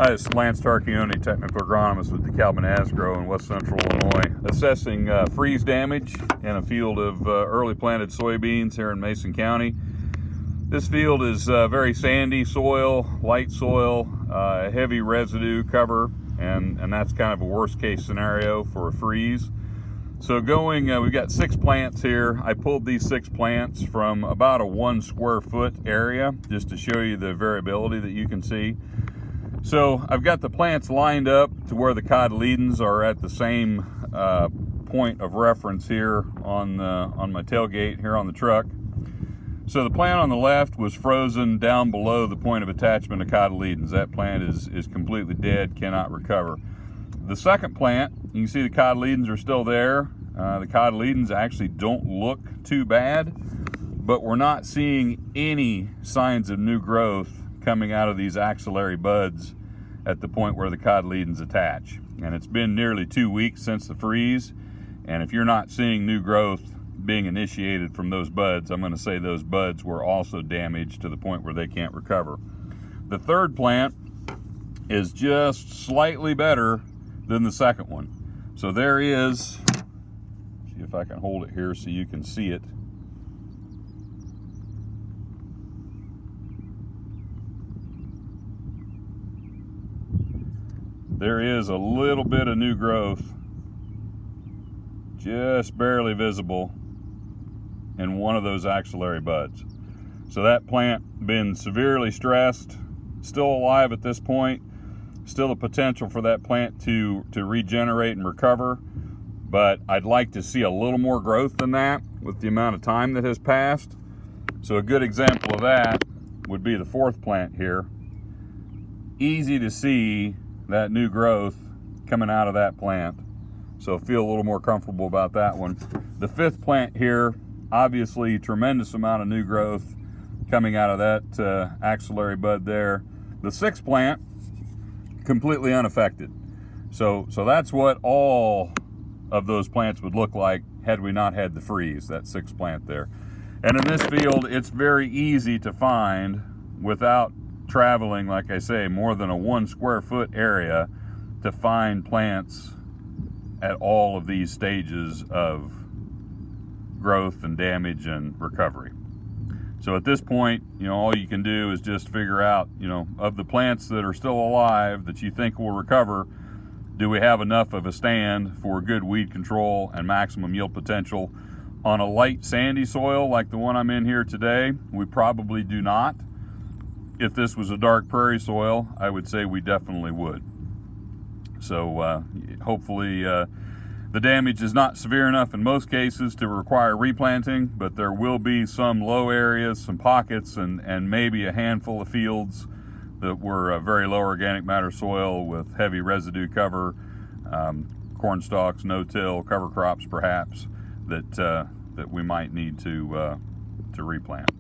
Hi, this is Lance Tarchioni, technical agronomist with DeKalb Asgrow in West Central Illinois, assessing freeze damage in a field of early planted soybeans here in Mason County. This field is very sandy soil, light soil, heavy residue cover, and that's kind of a worst case scenario for a freeze. So we've got 6 plants here. I pulled these 6 plants from about a 1 square foot area just to show you the variability that you can see. So I've got the plants lined up to where the cotyledons are at the same point of reference here on my tailgate here on the truck. So the plant on the left was frozen down below the point of attachment of cotyledons. That plant is completely dead, cannot recover. The second plant, you can see the cotyledons are still there. The cotyledons actually don't look too bad, but we're not seeing any signs of new growth coming out of these axillary buds at the point where the cotyledons attach. And it's been nearly 2 weeks since the freeze, and if you're not seeing new growth being initiated from those buds, I'm going to say those buds were also damaged to the point where they can't recover. The third plant is just slightly better than the second one. So there is, see if I can hold it here so you can see it. There is a little bit of new growth, just barely visible in one of those axillary buds. So that plant been severely stressed, still alive at this point, still a potential for that plant to regenerate and recover, but I'd like to see a little more growth than that with the amount of time that has passed. So a good example of that would be the fourth plant here. Easy to see that new growth coming out of that plant, so feel a little more comfortable about that one. The fifth plant here, obviously tremendous amount of new growth coming out of that axillary bud there. The sixth plant, completely unaffected. So that's what all of those plants would look like had we not had the freeze, that sixth plant there. And in this field, it's very easy to find, without traveling, like I say, more than a 1 square foot area, to find plants at all of these stages of growth and damage and recovery. So at this point, all you can do is just figure out, of the plants that are still alive that you think will recover, do we have enough of a stand for good weed control and maximum yield potential? On a light sandy soil like the one I'm in here today, we probably do not. If this was a dark prairie soil, I would say we definitely would. So hopefully the damage is not severe enough in most cases to require replanting, but there will be some low areas, some pockets, and maybe a handful of fields that were very low organic matter soil with heavy residue cover, corn stalks, no-till, cover crops perhaps, that we might need to replant.